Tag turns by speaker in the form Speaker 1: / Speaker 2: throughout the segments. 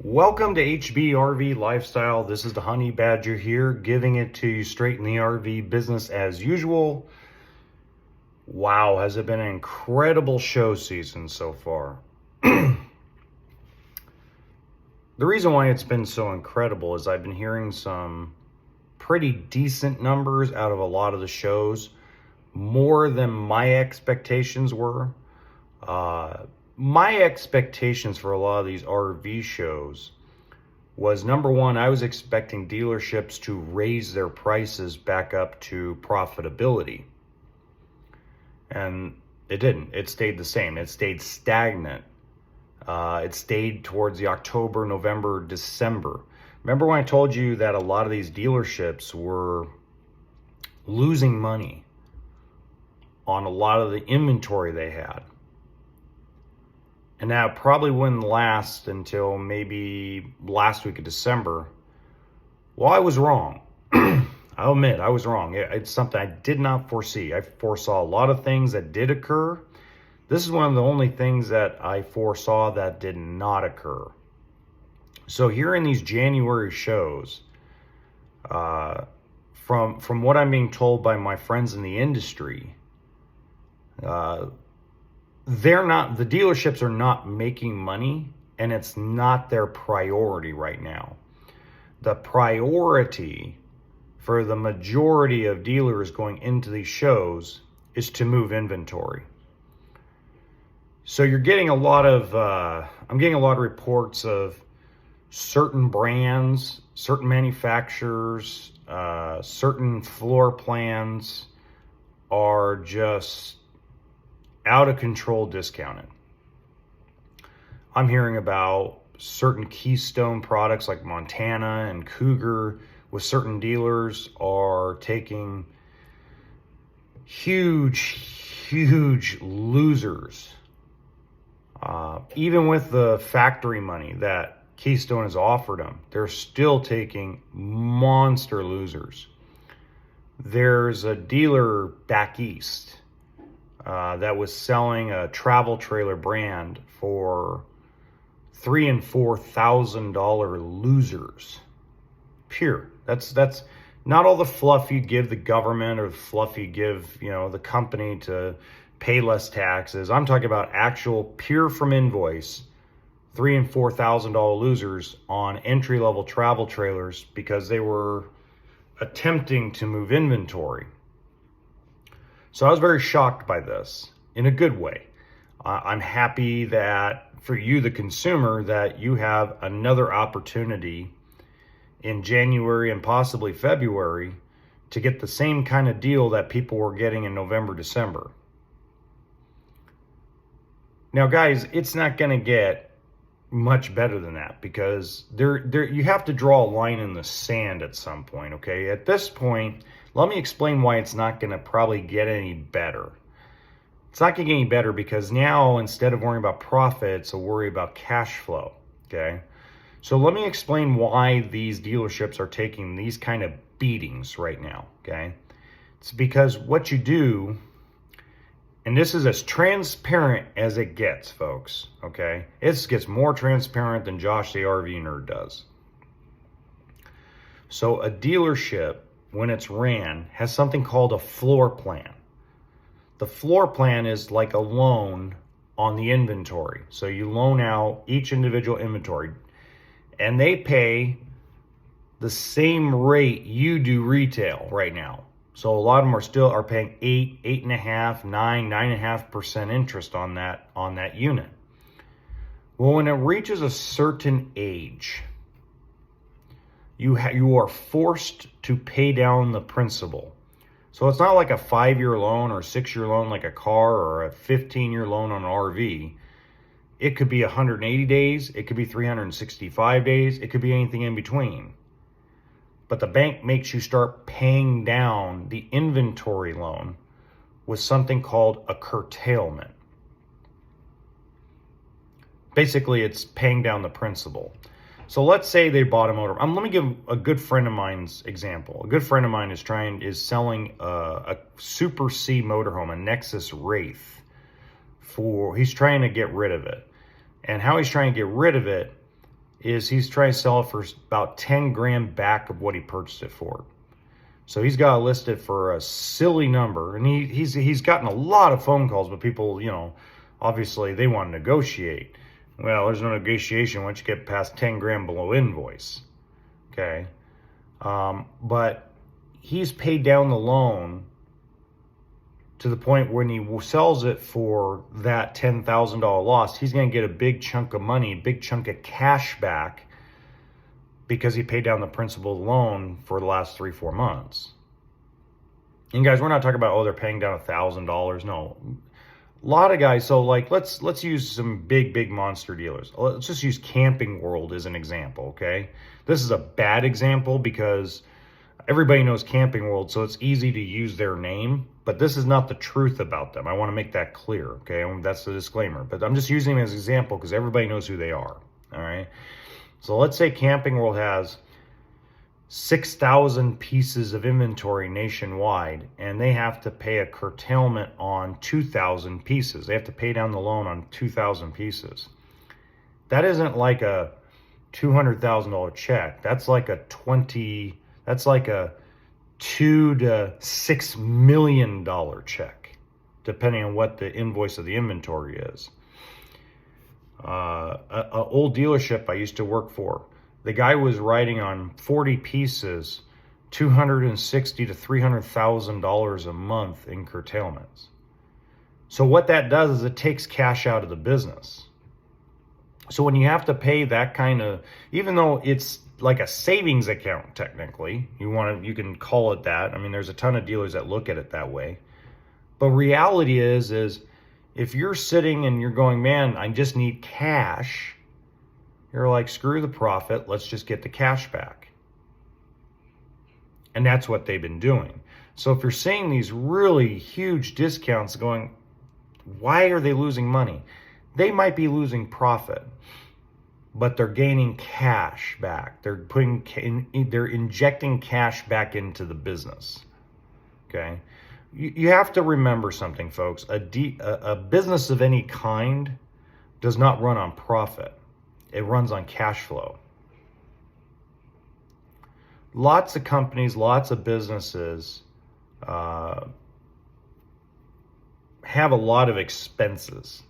Speaker 1: Welcome to hbrv Lifestyle. This is the Honey Badger here, giving it to you straight in the RV business as usual. Wow, has it been an incredible show season so far. The reason why it's been so incredible is I've been hearing some pretty decent numbers out of a lot of the shows, more than my expectations were. My expectations for a lot of these RV shows was, number one, I was expecting dealerships to raise their prices back up to profitability. And it didn't. It stayed the same. It stayed stagnant. It stayed towards the October, November, December. Remember when I told you that a lot of these dealerships were losing money on a lot of the inventory they had? And that probably wouldn't last until maybe last week of December. Well, I was wrong. I'll admit, I was wrong. It's something I did not foresee. I foresaw a lot of things that did occur. This is one of the only things that I foresaw that did not occur. So here in these January shows, from what I'm being told by my friends in the industry, the dealerships are not making money, and it's not their priority right now. The priority for the majority of dealers going into these shows is to move inventory. So you're getting a lot of, I'm getting a lot of reports of certain brands, certain manufacturers, certain floor plans are just out of control discounted. I'm hearing about certain Keystone products like Montana and Cougar with certain dealers are taking huge losers. Even with the factory money that Keystone has offered them, they're still taking monster losers. There's a dealer back east that was selling a travel trailer brand for $3,000 and $4,000 losers. Pure. That's not all the fluff you give the government or the fluff you give, the company to pay less taxes. I'm talking about actual pure from invoice $3,000 and $4,000 losers on entry-level travel trailers because they were attempting to move inventory. So I was very shocked by this in a good way. I'm happy that for you, the consumer, that you have another opportunity in January and possibly February to get the same kind of deal that people were getting in November, December. Now, guys, it's not going to get much better than that because you have to draw a line in the sand at some point, okay? At this point, let me explain why it's not going to probably get any better. It's not going to get any better because now, instead of worrying about profits, I'll worry about cash flow, okay? So let me explain why these dealerships are taking these kind of beatings right now, okay? It's because what you do, and this is as transparent as it gets, folks, okay? It gets more transparent than Josh the RV Nerd does. So a dealership, when it's ran, has something called a floor plan. The floor plan is like a loan on the inventory. So you loan out each individual inventory, and they pay the same rate you do retail right now. So a lot of them are paying 8.5%, 9.5% interest on that unit. Well, when it reaches a certain age, you are forced to pay down the principal. So it's not like a 5-year loan or a 6-year loan like a car or a 15-year loan on an RV. It could be 180 days. It could be 365 days. It could be anything in between. But the bank makes you start paying down the inventory loan with something called a curtailment. Basically, it's paying down the principal. So let's say they bought a motor. Let me give a good friend of mine's example. A good friend of mine is selling a Super C motorhome, a Nexus Wraith. He's trying to get rid of it. And how he's trying to get rid of it is he's trying to sell it for about 10 grand back of what he purchased it for. So he's got it listed for a silly number, and he's gotten a lot of phone calls, but people, obviously they want to negotiate. Well, there's no negotiation once you get past 10 grand below invoice. Okay. But he's paid down the loan to the point when he sells it for that $10,000 loss, he's going to get a big chunk of money, big chunk of cash back, because he paid down the principal of the loan for the last 3-4 months. And guys, we're not talking about, they're paying down $1,000. No, a lot of guys. So like, let's use some big monster dealers. Let's just use Camping World as an example. Okay. This is a bad example because everybody knows Camping World, so it's easy to use their name, but this is not the truth about them. I want to make that clear. Okay. That's the disclaimer, but I'm just using them as an example because everybody knows who they are. All right. So let's say Camping World has 6,000 pieces of inventory nationwide, and they have to pay a curtailment on 2,000 pieces. They have to pay down the loan on 2,000 pieces. That isn't like a $200,000 check. That's like a $2 to $6 million check, depending on what the invoice of the inventory is. An old dealership I used to work for, the guy was writing on 40 pieces, $260,000 to $300,000 a month in curtailments. So what that does is it takes cash out of the business. So when you have to pay that kind of, even though it's like a savings account, technically, you can call it that. I mean, there's a ton of dealers that look at it that way. But reality is if you're sitting and you're going, man, I just need cash, you're like, screw the profit, let's just get the cash back. And that's what they've been doing. So if you're seeing these really huge discounts going, why are they losing money? They might be losing profit, but they're gaining cash back. They're injecting cash back into the business. Okay. You have to remember something, folks. A business of any kind does not run on profit. It runs on cash flow. Lots of companies, lots of businesses have a lot of expenses.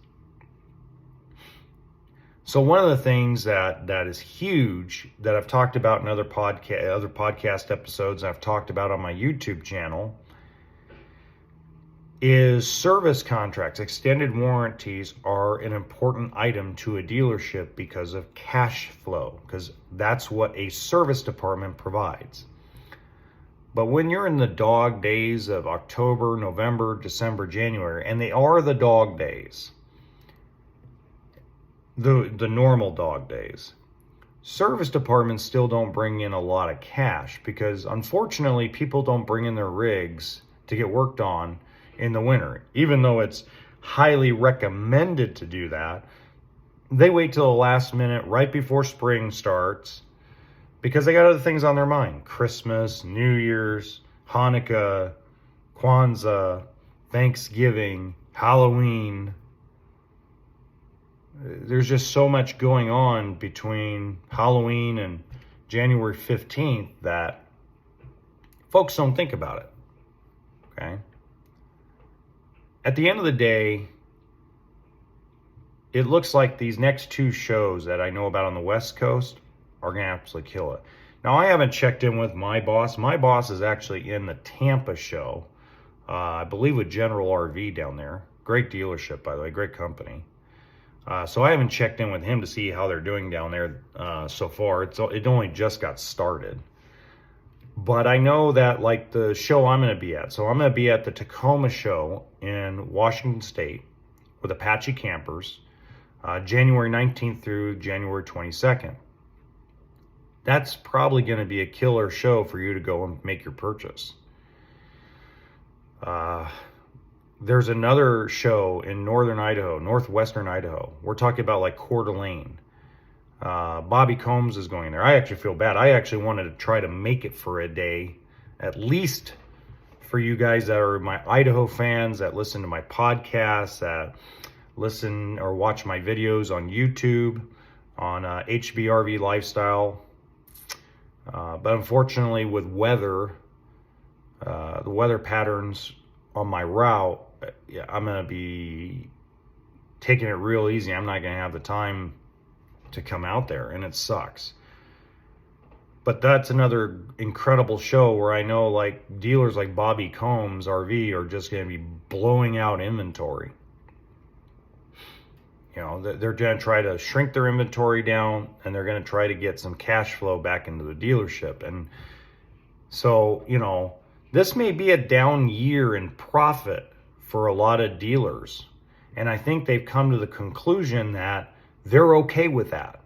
Speaker 1: So one of the things that is huge that I've talked about in other podcast episodes, and I've talked about on my YouTube channel, is service contracts. Extended warranties are an important item to a dealership because of cash flow, because that's what a service department provides. But when you're in the dog days of October, November, December, January, and they are the dog days, the normal dog days, service departments still don't bring in a lot of cash because unfortunately people don't bring in their rigs to get worked on in the winter. Even though it's highly recommended to do that, they wait till the last minute right before spring starts because they got other things on their mind. Christmas, New Year's, Hanukkah, Kwanzaa, Thanksgiving, Halloween. There's just so much going on between Halloween and January 15th that folks don't think about it. Okay? At the end of the day, it looks like these next two shows that I know about on the West Coast are going to absolutely kill it. Now, I haven't checked in with my boss. My boss is actually in the Tampa show, I believe with General RV down there. Great dealership, by the way, great company. So I haven't checked in with him to see how they're doing down there so far. It only just got started. But I know that like the show I'm going to be at. So I'm going to be at the Tacoma show in Washington State with Apache Campers, January 19th through January 22nd. That's probably going to be a killer show for you to go and make your purchase. There's another show in northwestern Idaho. We're talking about like Coeur d'Alene. Bobby Combs is going there. I actually feel bad. I actually wanted to try to make it for a day, at least for you guys that are my Idaho fans, that listen to my podcasts, that listen or watch my videos on YouTube. on hbrv lifestyle. But unfortunately, with weather, the weather patterns on my route, I'm going to be taking it real easy. I'm not going to have the time to come out there, and it sucks. But that's another incredible show where I know like dealers like Bobby Combs RV are just going to be blowing out inventory. You know, they're going to try to shrink their inventory down, and they're going to try to get some cash flow back into the dealership. And so, you know, this may be a down year in profit for a lot of dealers. And I think they've come to the conclusion that they're okay with that.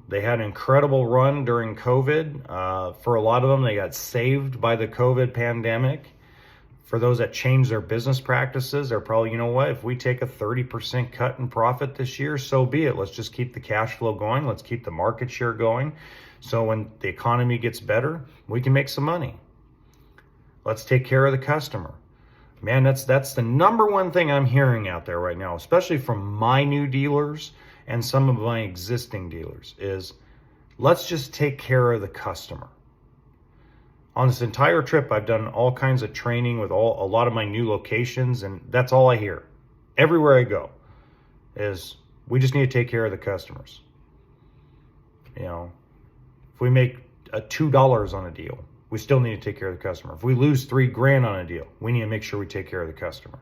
Speaker 1: They had an incredible run during COVID. For a lot of them, they got saved by the COVID pandemic. For those that changed their business practices, they're probably, you know what, if we take a 30% cut in profit this year, so be it. Let's just keep the cash flow going. Let's keep the market share going. So when the economy gets better, we can make some money. Let's take care of the customer. Man, that's the number one thing I'm hearing out there right now, especially from my new dealers and some of my existing dealers, is let's just take care of the customer. On this entire trip, I've done all kinds of training with a lot of my new locations, and that's all I hear. Everywhere I go is we just need to take care of the customers. You know, if we make $2 on a deal, we still need to take care of the customer. If we lose $3,000 on a deal, we need to make sure we take care of the customer.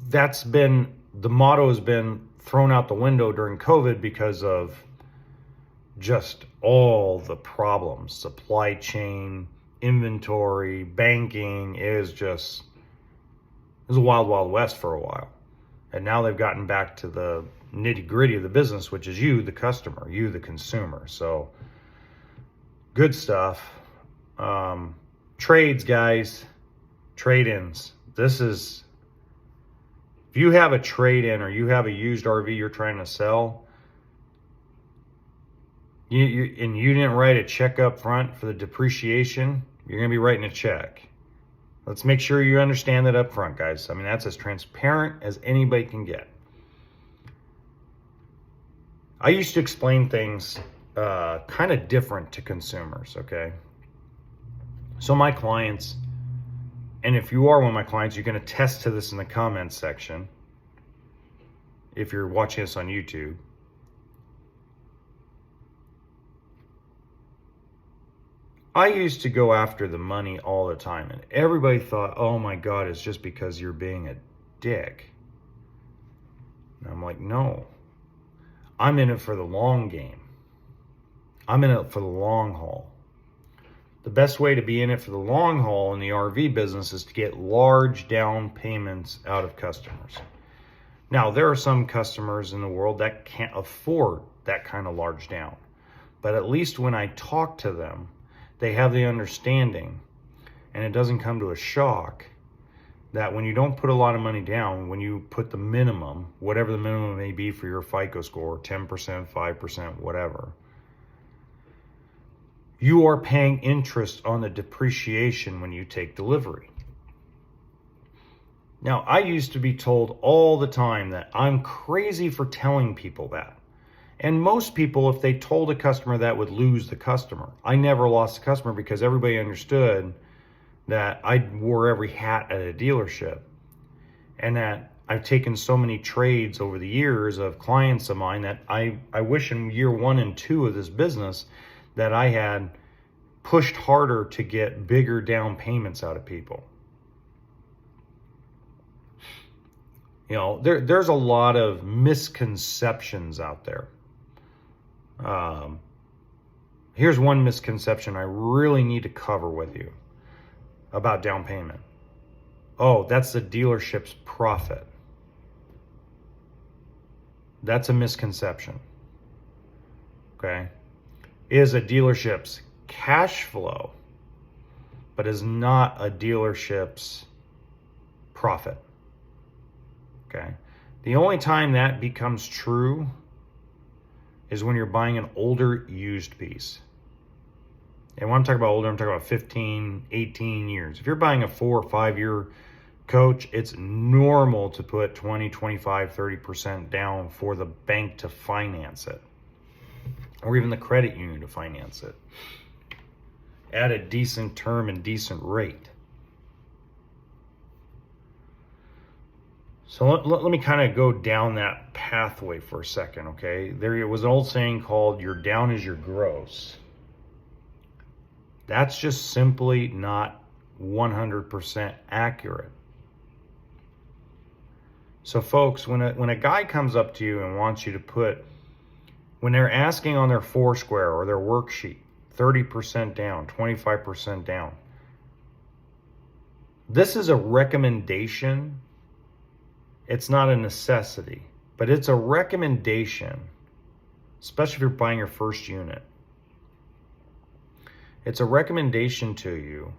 Speaker 1: That's been, the motto has been thrown out the window during COVID because of just all the problems. Supply chain, inventory, banking is just, it was a wild, wild west for a while. And now they've gotten back to the nitty gritty of the business, which is you, the customer, you, the consumer. So good stuff. Trades, guys, trade-ins. This is, if you have a trade-in or you have a used RV you're trying to sell, and you didn't write a check up front for the depreciation, you're going to be writing a check. Let's make sure you understand that up front, guys. I mean, that's as transparent as anybody can get. I used to explain things kind of different to consumers, okay? So my clients, and if you are one of my clients, you can attest to this in the comments section if you're watching this on YouTube. I used to go after the money all the time, and everybody thought, oh my God, it's just because you're being a dick. And I'm like, no, I'm in it for the long game. I'm in it for the long haul. The best way to be in it for the long haul in the RV business is to get large down payments out of customers. Now, there are some customers in the world that can't afford that kind of large down. But at least when I talk to them, they have the understanding, and it doesn't come to a shock, that when you don't put a lot of money down, when you put the minimum, whatever the minimum may be for your FICO score, 10%, 5%, whatever, you are paying interest on the depreciation when you take delivery. Now, I used to be told all the time that I'm crazy for telling people that. And most people, if they told a customer that, would lose the customer. I never lost the customer because everybody understood that I wore every hat at a dealership, and that I've taken so many trades over the years of clients of mine that I wish in year 1 and 2 of this business that I had pushed harder to get bigger down payments out of people. You know, there's a lot of misconceptions out there. Here's one misconception I really need to cover with you about down payment. Oh, that's the dealership's profit. That's a misconception. Okay? It is a dealership's cash flow, but is not a dealership's profit. Okay? The only time that becomes true is when you're buying an older used piece. And when I'm talking about older, I'm talking about 15, 18 years. If you're buying a 4 or 5 year Coach, it's normal to put 20, 25, 30% down for the bank to finance it, or even the credit union to finance it at a decent term and decent rate. So let me kind of go down that pathway for a second, okay? There was an old saying called, your down is your gross. That's just simply not 100% accurate. So folks, when a guy comes up to you and wants you to put, when they're asking on their Foursquare or their worksheet, 30% down, 25% down, this is a recommendation. It's not a necessity, but it's a recommendation, especially if you're buying your first unit. It's a recommendation to you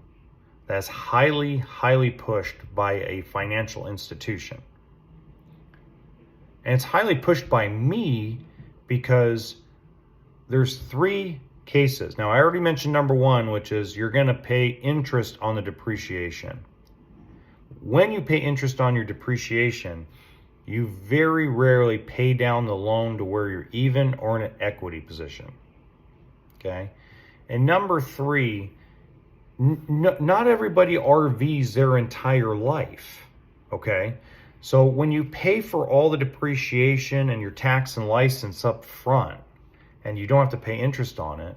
Speaker 1: that's highly, highly pushed by a financial institution. And it's highly pushed by me because there's 3 cases. Now, I already mentioned number 1, which is you're going to pay interest on the depreciation. When you pay interest on your depreciation, you very rarely pay down the loan to where you're even or in an equity position. Okay? And number 3, not everybody RVs their entire life. Okay? So when you pay for all the depreciation and your tax and license up front, and you don't have to pay interest on it,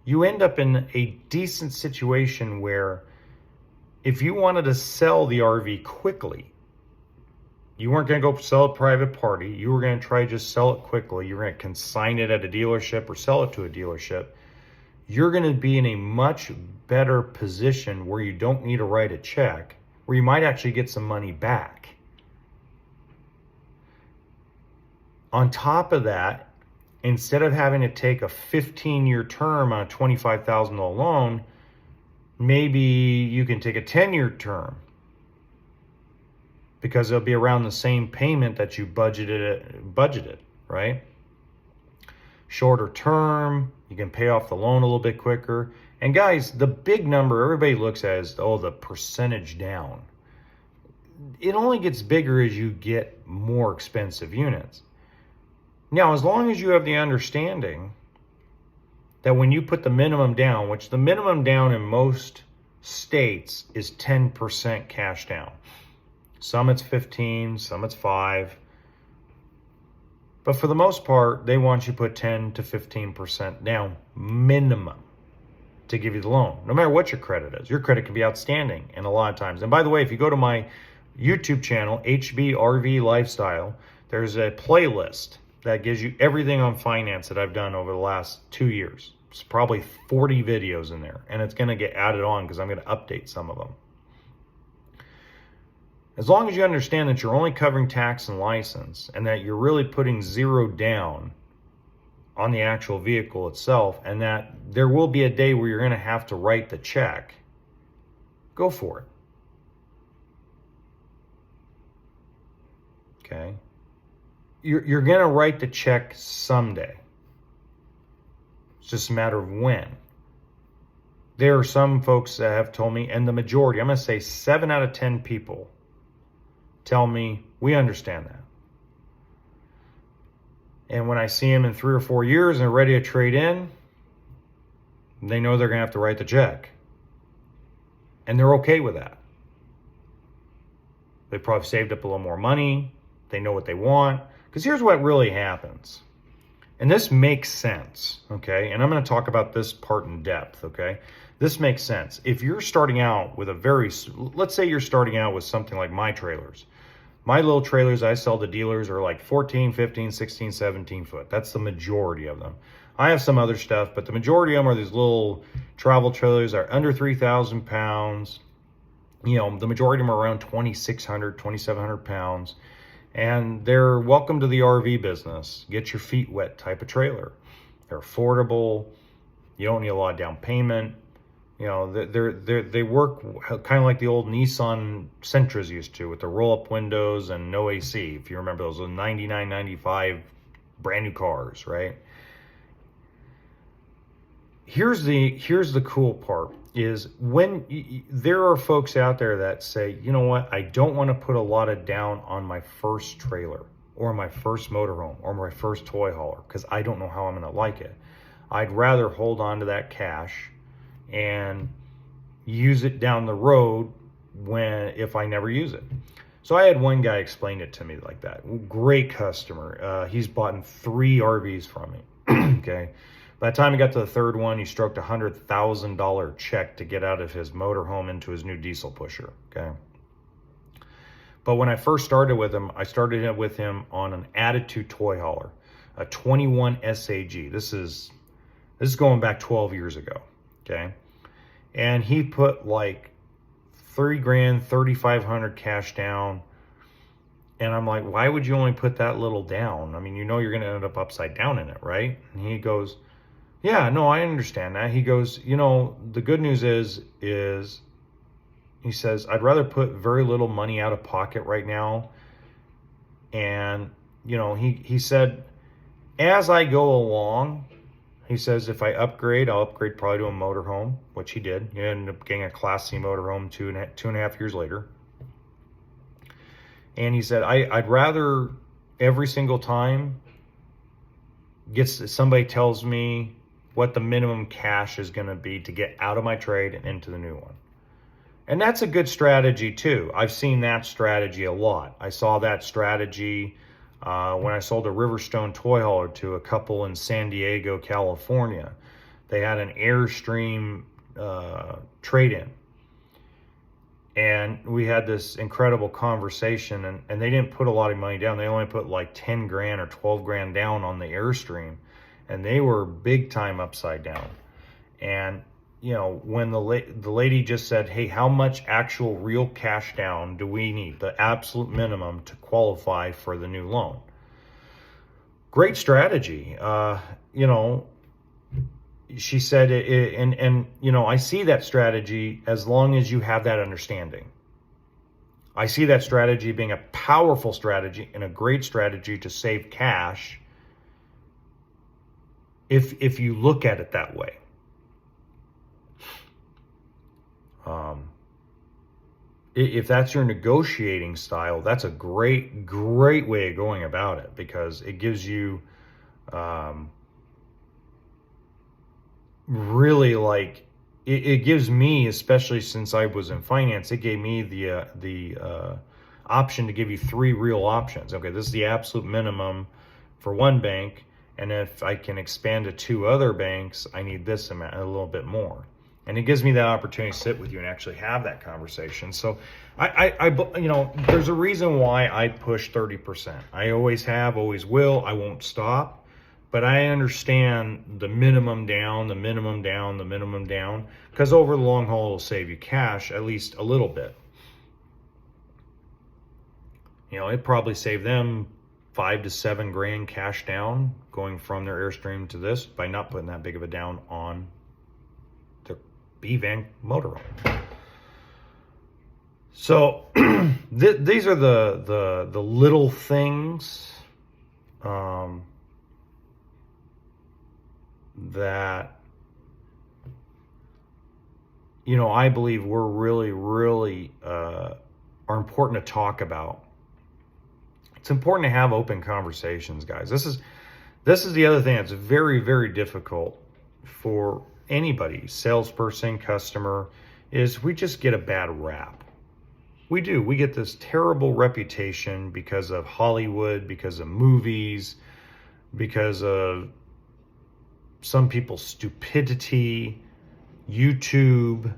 Speaker 1: you end up in a decent situation where if you wanted to sell the RV quickly, you weren't going to go sell it private party. You were going to try to just sell it quickly. You're going to consign it at a dealership or sell it to a dealership. You're going to be in a much better position where you don't need to write a check, where you might actually get some money back. On top of that, instead of having to take a 15-year term on a $25,000 loan, maybe you can take a 10-year term because it'll be around the same payment that you budgeted, right? Shorter term, you can pay off the loan a little bit quicker. And guys, the big number everybody looks at is, oh, the percentage down. It only gets bigger as you get more expensive units. Now, as long as you have the understanding that when you put the minimum down, which the minimum down in most states is 10% cash down. Some it's 15, some it's 5. But for the most part, they want you to put 10 to 15% down minimum to give you the loan, no matter what your credit is. Your credit can be outstanding and a lot of times. And by the way, if you go to my YouTube channel, hbrv Lifestyle, there's a playlist that gives you everything on finance that I've done over the last 2 years. It's probably 40 videos in there, and it's going to get added on because I'm going to update some of them. As long as you understand that you're only covering tax and license and that you're really putting 0 down on the actual vehicle itself, and that there will be a day where you're going to have to write the check, go for it. Okay? You're going to write the check someday. It's just a matter of when. There are some folks that have told me, and the majority, I'm going to say 7 out of 10 people tell me, we understand that. And when I see them in 3 or 4 years and they're ready to trade in, they know they're going to have to write the check. And they're okay with that. They probably saved up a little more money. They know what they want. Because here's what really happens. And this makes sense, okay? And I'm going to talk about this part in depth, okay? This makes sense. If you're starting out with let's say you're starting out with something like my trailers. My little trailers I sell to dealers are like 14, 15, 16, 17 foot. That's the majority of them. I have some other stuff, but the majority of them are these little travel trailers that are under 3,000 pounds. You know, the majority of them are around 2,600, 2,700 pounds. And they're welcome to the RV business. Get your feet wet type of trailer. They're affordable. You don't need a lot of down payment. You know, they work kind of like the old Nissan Sentras used to, with the roll-up windows and no AC. If you remember those 99, 95 brand new cars, right? here's the cool part is when there are folks out there that say, you know what, I don't want to put a lot of down on my first trailer or my first motorhome or my first toy hauler because I don't know how I'm going to like it. I'd rather hold on to that cash and use it down the road if I never use it. So I had one guy explain it to me like that. Great customer. He's bought 3 RVs from me. Okay. By the time he got to the third one, he stroked a $100,000 check to get out of his motorhome into his new diesel pusher. Okay. But when I first started with him, I started with him on an Attitude toy hauler, a 21 SAG. This is going back 12 years ago. Okay. And he put like $30,000, $3,500 cash down. And I'm like, why would you only put that little down? I mean, you know, you're going to end up upside down in it, right? And he goes, yeah, no, I understand that. He goes, you know, the good news is he says, I'd rather put very little money out of pocket right now. And, you know, he said, as I go along, he says, if I upgrade, I'll upgrade probably to a motorhome, which he did. He ended up getting a Class C motorhome two and a half years later. And he said, I'd rather every single time somebody tells me what the minimum cash is going to be to get out of my trade and into the new one. And that's a good strategy too. I've seen that strategy a lot. I saw that strategy when I sold a Riverstone toy hauler to a couple in San Diego, California. They had an Airstream trade-in. And we had this incredible conversation, and they didn't put a lot of money down. They only put like 10 grand or 12 grand down on the Airstream, and they were big time upside down. And, you know, when the lady just said, hey, how much actual real cash down do we need, the absolute minimum to qualify for the new loan? Great strategy. You know, she said, and you know, I see that strategy as long as you have that understanding. I see that strategy being a powerful strategy and a great strategy to save cash if you look at it that way. If that's your negotiating style, that's a great way of going about it, because it gives you really, like, it gives me, especially since I was in finance, it gave me the option to give you 3 real options. Okay, this is the absolute minimum for one bank, and if I can expand to 2 other banks, I need this amount, a little bit more. And it gives me that opportunity to sit with you and actually have that conversation. So I you know, there's a reason why I push 30%. I always have, always will. I won't stop. But I understand the minimum down, the minimum down, the minimum down, because over the long haul, it'll save you cash, at least a little bit. You know, it probably saved them 5 to 7 grand cash down going from their Airstream to this by not putting that big of a down on their B-Van motorhome. So these are the little things that, you know, I believe we're really are important to talk about. It's important to have open conversations, guys. This is the other thing that's very difficult for anybody, salesperson, customer, is we just get a bad rap. We do. We get this terrible reputation because of Hollywood, because of movies, because of some people's stupidity, YouTube.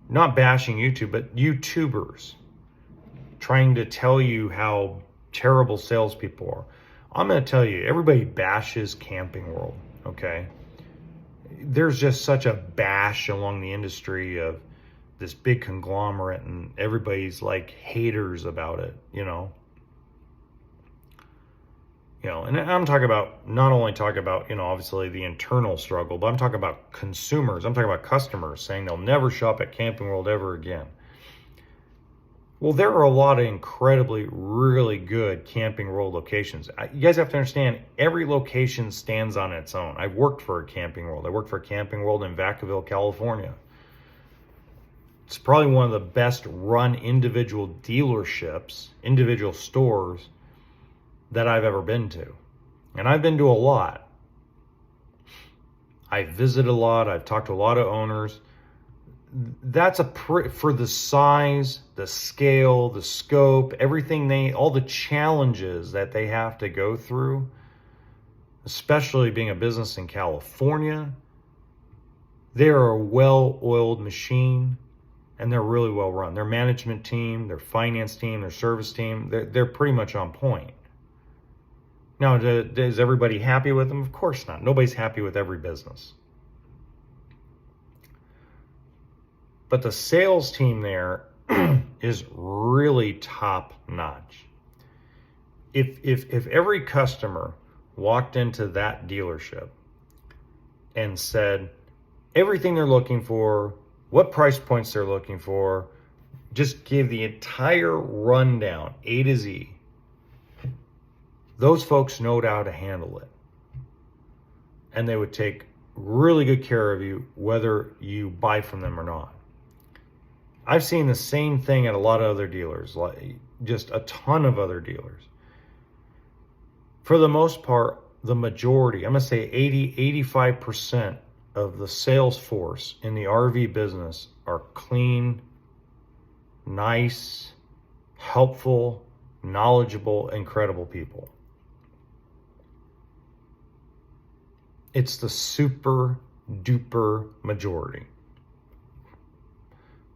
Speaker 1: Not bashing YouTube, but YouTubers trying to tell you how terrible salespeople are. I'm going to tell you, everybody bashes Camping World, okay? There's just such a bash along the industry of this big conglomerate, and everybody's like haters about it, you know? You know, and I'm talking about, not only talking about, you know, obviously the internal struggle, but I'm talking about consumers. I'm talking about customers saying they'll never shop at Camping World ever again. Well, there are a lot of incredibly, really good Camping World locations. You guys have to understand, every location stands on its own. I've worked for a Camping World. I worked for a Camping World in Vacaville, California. It's probably one of the best run individual dealerships, individual stores that I've ever been to. And I've been to a lot. I've visited a lot. I've talked to a lot of owners. That's for the size, the scale, the scope, everything all the challenges that they have to go through, especially being a business in California. They're a well-oiled machine, and they're really well run. Their management team, their finance team, their service team, they're pretty much on point. Now, is everybody happy with them? Of course not. Nobody's happy with every business. But the sales team there is really top notch. If every customer walked into that dealership and said everything they're looking for, what price points they're looking for, just gave the entire rundown, A to Z, those folks know how to handle it. And they would take really good care of you, whether you buy from them or not. I've seen the same thing at a lot of other dealers, like just a ton of other dealers. For the most part, the majority, I'm going to say 85% of the sales force in the RV business are clean, nice, helpful, knowledgeable, incredible people. It's the super duper majority.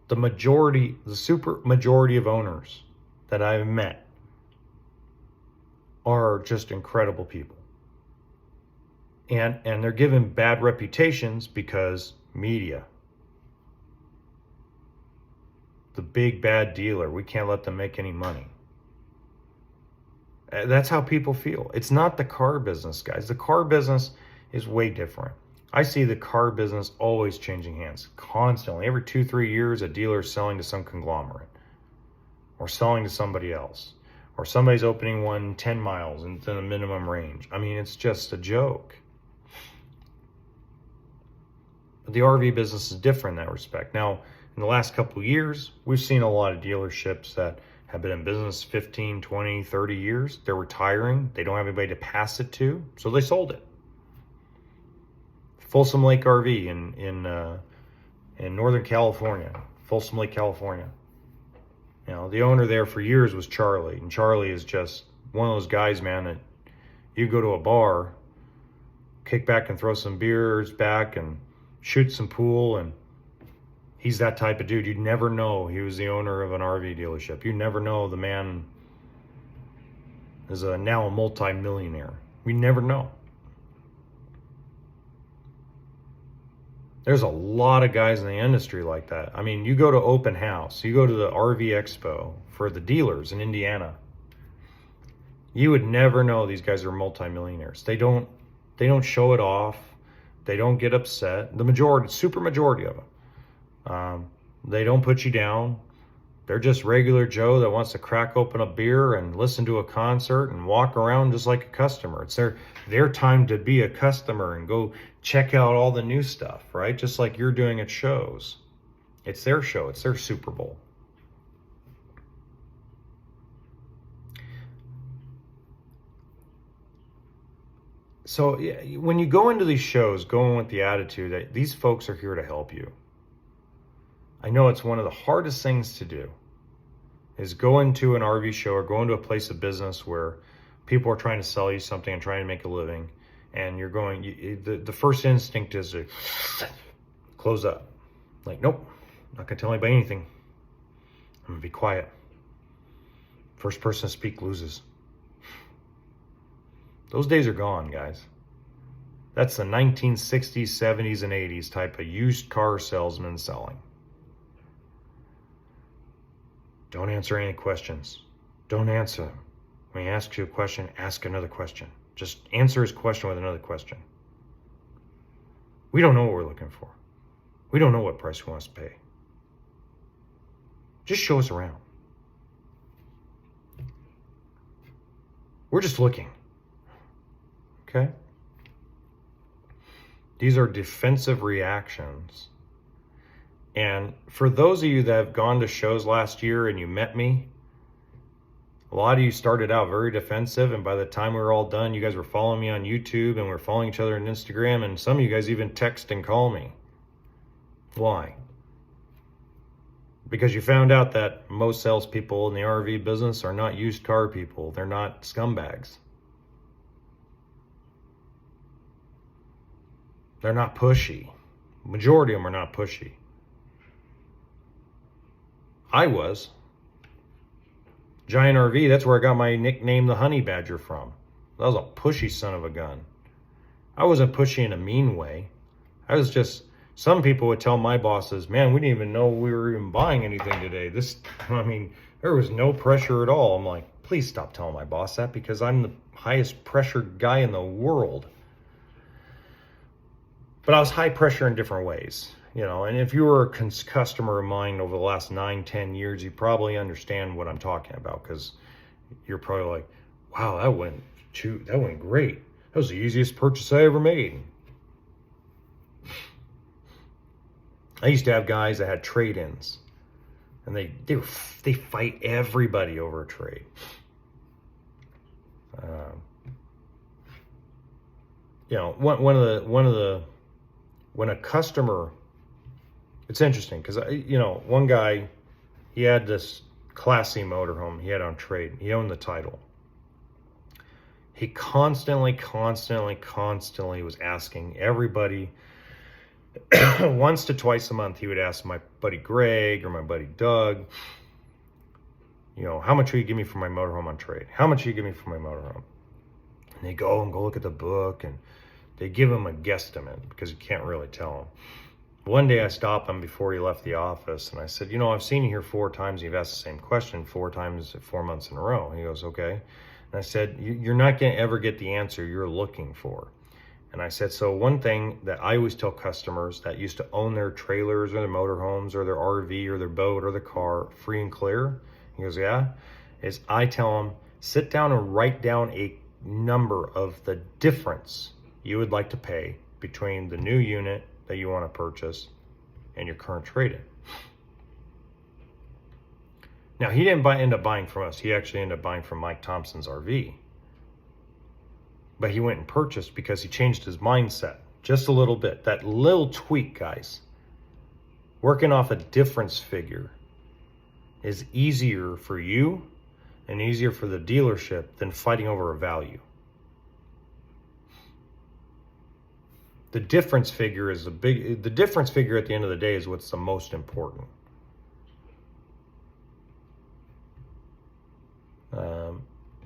Speaker 1: The super majority of owners that I've met are just incredible people. And they're given bad reputations because media. The big bad dealer, we can't let them make any money. That's how people feel. It's not the car business, guys. The car business is way different. I see the car business always changing hands, constantly. Every 2-3 years, a dealer is selling to some conglomerate or selling to somebody else, or somebody's opening one 10 miles into the minimum range. I mean, it's just a joke. But the RV business is different in that respect. Now, in the last couple of years, we've seen a lot of dealerships that have been in business 15, 20, 30 years. They're retiring. They don't have anybody to pass it to, so they sold it. Folsom Lake RV in Northern California, Folsom Lake, California. You know, the owner there for years was Charlie, and Charlie is just one of those guys, man, that you go to a bar, kick back and throw some beers back and shoot some pool, and he's that type of dude. You'd never know he was the owner of an RV dealership. You never know the man is now a multi-millionaire. We never know. There's a lot of guys in the industry like that. I mean, you go to open house, you go to the RV Expo for the dealers in Indiana, you would never know these guys are multimillionaires. They don't show it off. They don't get upset. The majority, super majority of them. They don't put you down. They're just regular Joe that wants to crack open a beer and listen to a concert and walk around just like a customer. It's their time to be a customer and go check out all the new stuff, right? Just like you're doing at shows. It's their show. It's their Super Bowl. So when you go into these shows, going with the attitude that these folks are here to help you. I know it's one of the hardest things to do, is go into an RV show or go into a place of business where people are trying to sell you something and trying to make a living, and you're going, the first instinct is to close up. Like, nope, not gonna tell anybody anything. I'm gonna be quiet. First person to speak loses. Those days are gone, guys. That's the 1960s, 70s, and 80s type of used car salesman selling. Don't answer any questions. Don't answer them. When he asks you a question, ask another question. Just answer his question with another question. We don't know what we're looking for. We don't know what price we want us to pay. Just show us around. We're just looking. Okay? These are defensive reactions. And for those of you that have gone to shows last year and you met me, a lot of you started out very defensive, and by the time we were all done, you guys were following me on YouTube and we're following each other on Instagram, and some of you guys even text and call me. Why? Because you found out that most salespeople in the RV business are not used car people. They're not scumbags. They're not pushy. Majority of them are not pushy. I was. Giant RV, that's where I got my nickname, the Honey Badger, from. That was a pushy son of a gun. I wasn't pushy in a mean way. I was just, some people would tell my bosses, man, we didn't even know we were even buying anything today. There was no pressure at all. I'm like, please stop telling my boss that, because I'm the highest pressure guy in the world. But I was high pressure in different ways. And if you were a customer of mine over the last 9-10 years, you probably understand what I'm talking about, because you're probably like, wow, that went great. That was the easiest purchase I ever made. I used to have guys that had trade-ins, and they fight everybody over a trade. When a customer, it's interesting because, one guy, he had this classy motorhome he had on trade. He owned the title. He constantly was asking everybody, once to twice a month, he would ask my buddy Greg or my buddy Doug, how much will you give me for my motorhome on trade? How much will you give me for my motorhome? And they go look at the book, and they give him a guesstimate because you can't really tell him. One day I stopped him before he left the office, and I said, I've seen you here 4 times. You've asked the same question 4 times, 4 months in a row. And he goes, okay. And I said, you're not going to ever get the answer you're looking for. And I said, so one thing that I always tell customers that used to own their trailers or their motorhomes or their RV or their boat or their car free and clear, he goes, yeah, is I tell them, sit down and write down a number of the difference you would like to pay between the new unit that you want to purchase and your current trade-in. Now, he didn't end up buying from us. He actually ended up buying from Mike Thompson's RV. But he went and purchased because he changed his mindset just a little bit. That little tweak, guys, working off a difference figure is easier for you and easier for the dealership than fighting over a value. The difference figure the difference figure at the end of the day is what's the most important.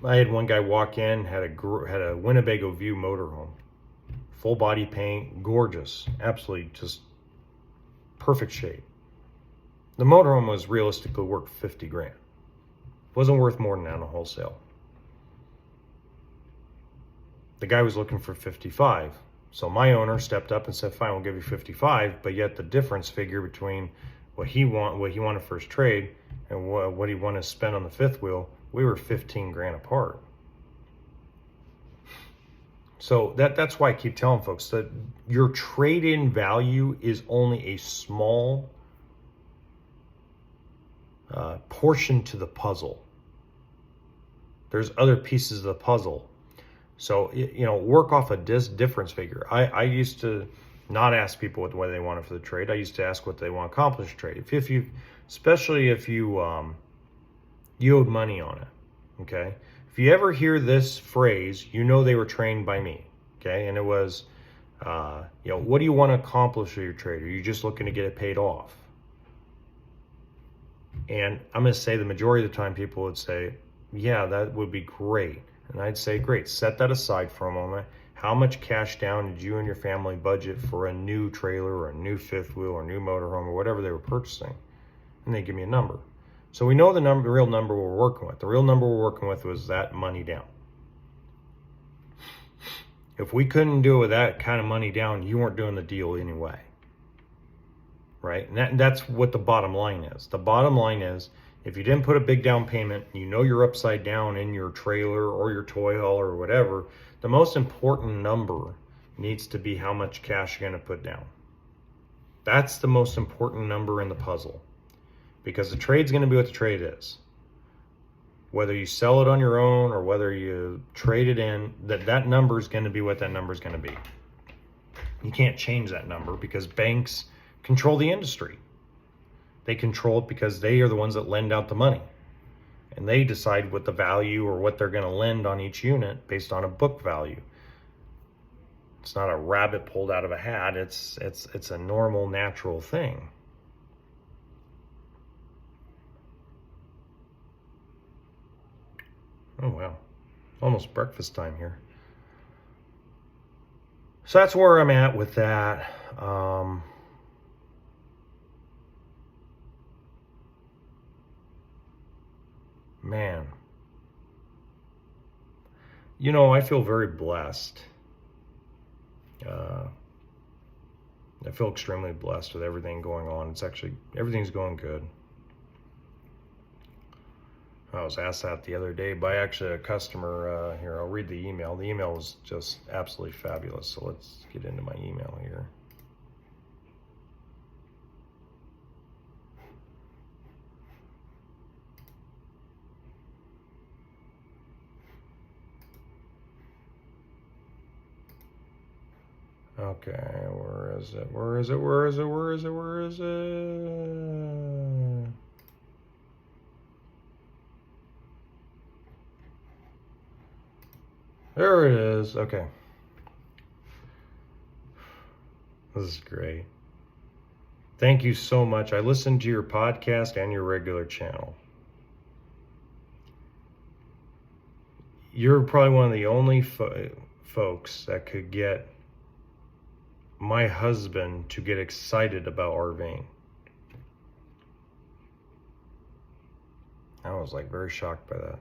Speaker 1: I had one guy walk in, had a Winnebago View motorhome, full body paint, gorgeous, absolutely just perfect shape. The motorhome was realistically worth 50 grand. Wasn't worth more than that on a wholesale. The guy was looking for 55. So my owner stepped up and said, fine, we'll give you 55, but yet the difference figure between what he wanted for his trade and what he wanted to spend on the fifth wheel, we were 15 grand apart. So that's why I keep telling folks that your trade-in value is only a small portion to the puzzle. There's other pieces of the puzzle. So, work off a difference figure. I used to not ask people what they wanted for the trade. I used to ask what they want to accomplish the trade. Especially if you owed money on it, okay? If you ever hear this phrase, they were trained by me, okay? And it was, what do you want to accomplish with your trade? Are you just looking to get it paid off? And I'm going to say the majority of the time people would say, yeah, that would be great. And I'd say, great, set that aside for a moment. How much cash down did you and your family budget for a new trailer or a new fifth wheel or new motorhome or whatever they were purchasing? And they give me a number. So we know the real number we're working with. The real number we're working with was that money down. If we couldn't do it with that kind of money down, you weren't doing the deal anyway. Right? And that's what the bottom line is. The bottom line is If you didn't put a big down payment, you know you're upside down in your trailer or your toy hauler or whatever, the most important number needs to be how much cash you're going to put down. That's the most important number in the puzzle, because the trade's going to be what the trade is. Whether you sell it on your own or whether you trade it in, that number is going to be what that number is going to be. You can't change that number because banks control the industry. They control it because they are the ones that lend out the money. And they decide what the value or what they're going to lend on each unit based on a book value. It's not a rabbit pulled out of a hat. It's a normal, natural thing. Oh, wow. Almost breakfast time here. So that's where I'm at with that. Man. You know, I feel very blessed. I feel extremely blessed with everything going on. Everything's going good. I was asked that the other day by actually a customer. Here, I'll read the email. The email was just absolutely fabulous. So let's get into my email here. Okay, where is it? Where is it? Where is it? Where is it? Where is it? There it is. Okay. This is great. Thank you so much. I listened to your podcast and your regular channel. You're probably one of the only folks that could get my husband to get excited about RVing. I was like very shocked by that.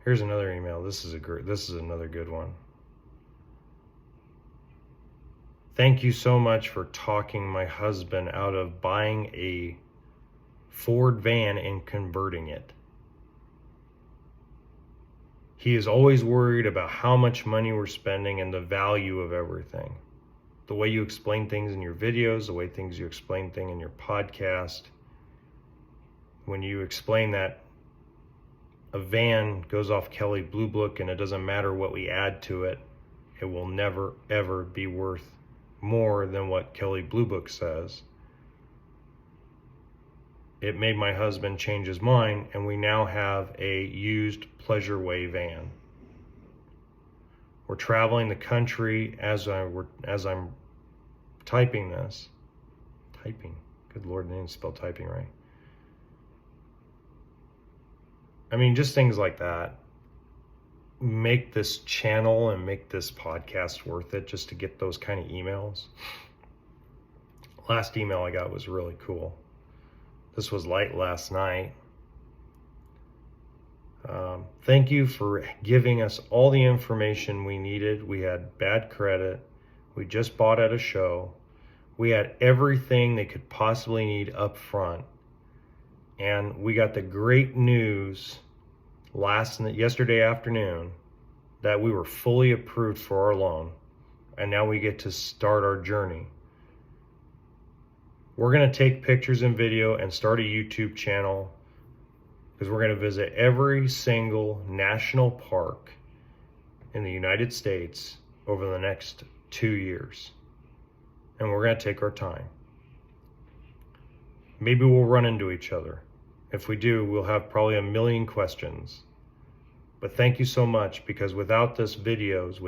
Speaker 1: Here's another email. This is another good one. Thank you so much for talking my husband out of buying a Ford van and converting it. He is always worried about how much money we're spending and the value of everything. The way you explain things in your videos, the way you explain things in your podcast. When you explain that a van goes off Kelley Blue Book and it doesn't matter what we add to it, it will never ever be worth more than what Kelley Blue Book says. It made my husband change his mind, and we now have a used Pleasureway van. We're traveling the country as I'm typing this. Typing. Good Lord, I didn't spell typing right. I mean, just things like that make this channel and make this podcast worth it, just to get those kind of emails. Last email I got was really cool. This was late last night. Thank you for giving us all the information we needed. We had bad credit. We just bought at a show. We had everything they could possibly need up front. And we got the great news yesterday afternoon that we were fully approved for our loan. And now we get to start our journey. We're going to take pictures and video and start a YouTube channel, because we're going to visit every single national park in the United States over the next 2 years. And we're going to take our time. Maybe we'll run into each other. If we do, we'll have probably a million questions. But thank you so much, because without these videos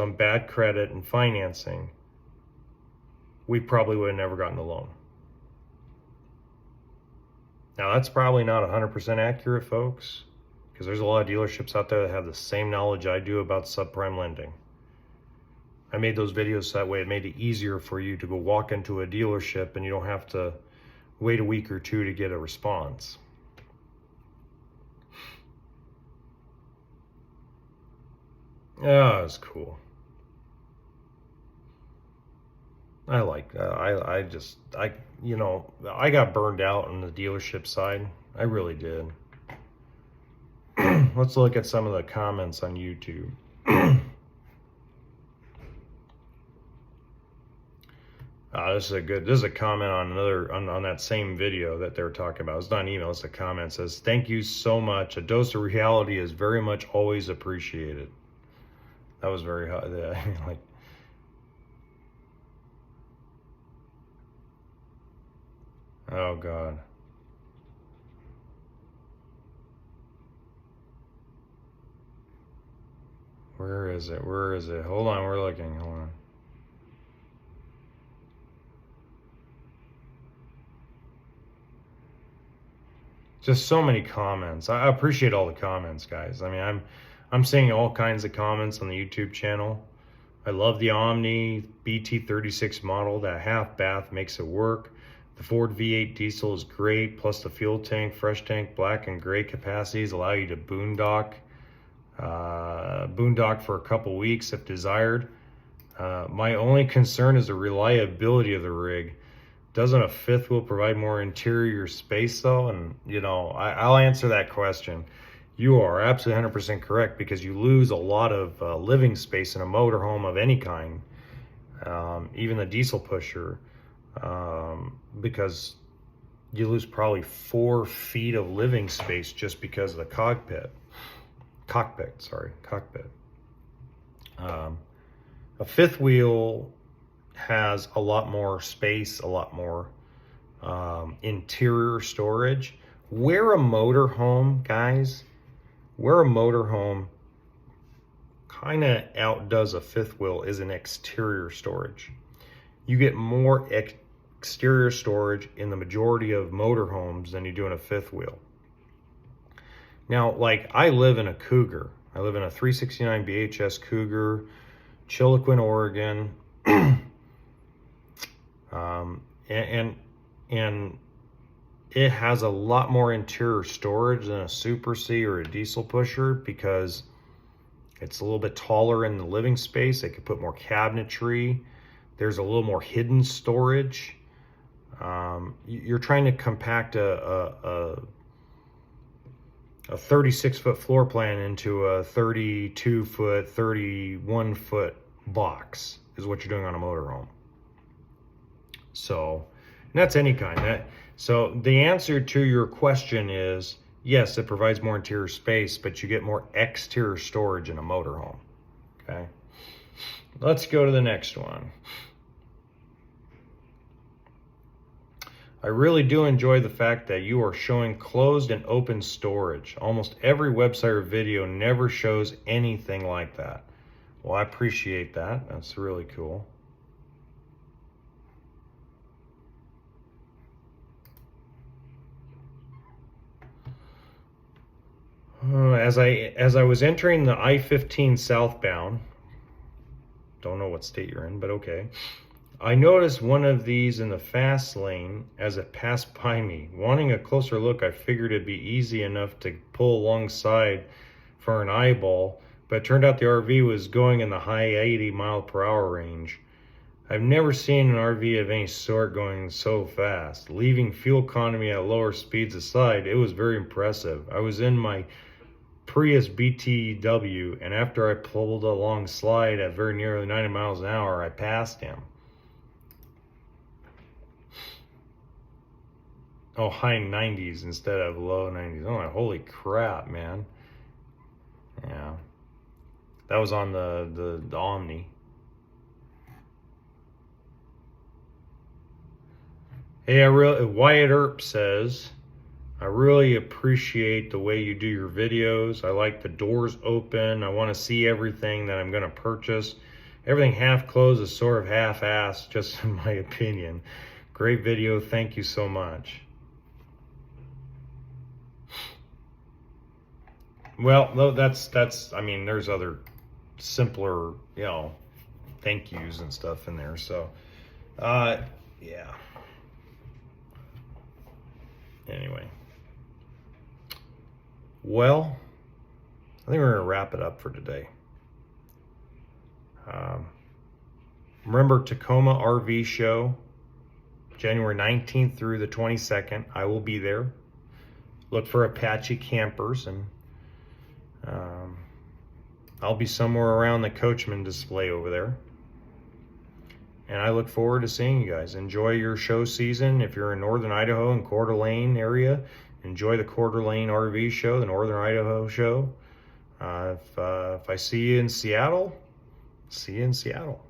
Speaker 1: on bad credit and financing, we probably would have never gotten a loan. Now, that's probably not 100% accurate, folks, because there's a lot of dealerships out there that have the same knowledge I do about subprime lending. I made those videos so that way it made it easier for you to go walk into a dealership and you don't have to wait a week or two to get a response. Oh, it's cool. I like that. You know, I got burned out on the dealership side. I really did. Let's look at some of the comments on YouTube. This is a comment on on that same video that they were talking about. It's not an email, it's a comment. It says, "Thank you so much. A dose of reality is very much always appreciated." That was very hot. Yeah, I mean, like, oh God. Where is it? Where is it? Hold on, we're looking. Hold on. Just so many comments. I appreciate all the comments, guys. I mean, I'm seeing all kinds of comments on the YouTube channel. I love the Omni BT36 model. That half bath makes it work. The Ford V8 diesel is great. Plus the fuel tank, fresh tank, black and gray capacities allow you to boondock for a couple weeks if desired. My only concern is the reliability of the rig. Doesn't a fifth wheel provide more interior space though? And you know, I'll answer that question. You are absolutely 100% correct, because you lose a lot of living space in a motorhome of any kind, even the diesel pusher, because you lose probably 4 feet of living space just because of the cockpit. A fifth wheel has a lot more space, a lot more interior storage. Where a motorhome, guys, where a motorhome kind of outdoes a fifth wheel is an exterior storage. You get more exterior storage in the majority of motorhomes than you do in a fifth wheel. Now, like, I live in a Cougar. I live in a 369 BHS Cougar, Chiloquin, Oregon. And it has a lot more interior storage than a Super C or a diesel pusher, because it's a little bit taller in the living space. They could put more cabinetry. There's a little more hidden storage. You're trying to compact a 36-foot floor plan into a 32-foot, 31-foot box is what you're doing on a motorhome. So, and that's any kind. So the answer to your question is yes, it provides more interior space, but you get more exterior storage in a motorhome. Okay, let's go to the next one. I really do enjoy the fact that you are showing closed and open storage. Almost every website or video never shows anything like that. Well, I appreciate that. That's really cool. As I was entering the I-15 southbound, don't know what state you're in, but okay, I noticed one of these in the fast lane as it passed by me. Wanting a closer look, I figured it'd be easy enough to pull alongside for an eyeball, but it turned out the RV was going in the high 80-mile-per-hour range. I've never seen an RV of any sort going so fast. Leaving fuel economy at lower speeds aside, it was very impressive. I was in my Prius BTW, and after I pulled alongside at very nearly 90 miles an hour, I passed him. Oh, high 90s instead of low 90s. Oh, holy crap, man. Yeah. That was on the Omni. Hey, Wyatt Earp says, I really appreciate the way you do your videos. I like the doors open. I want to see everything that I'm going to purchase. Everything half closed is sort of half-assed, just in my opinion. Great video. Thank you so much. Well, that's, I mean, there's other simpler, you know, thank yous and stuff in there. So, yeah. Anyway. Well, I think we're going to wrap it up for today. Remember, Tacoma RV Show, January 19th through the 22nd. I will be there. Look for Apache campers, and I'll be somewhere around the Coachman display over there. And I look forward to seeing you guys. Enjoy your show season. If you're in Northern Idaho and Coeur d'Alene area, enjoy the Coeur d'Alene RV Show, the Northern Idaho Show. If I see you in Seattle, see you in Seattle.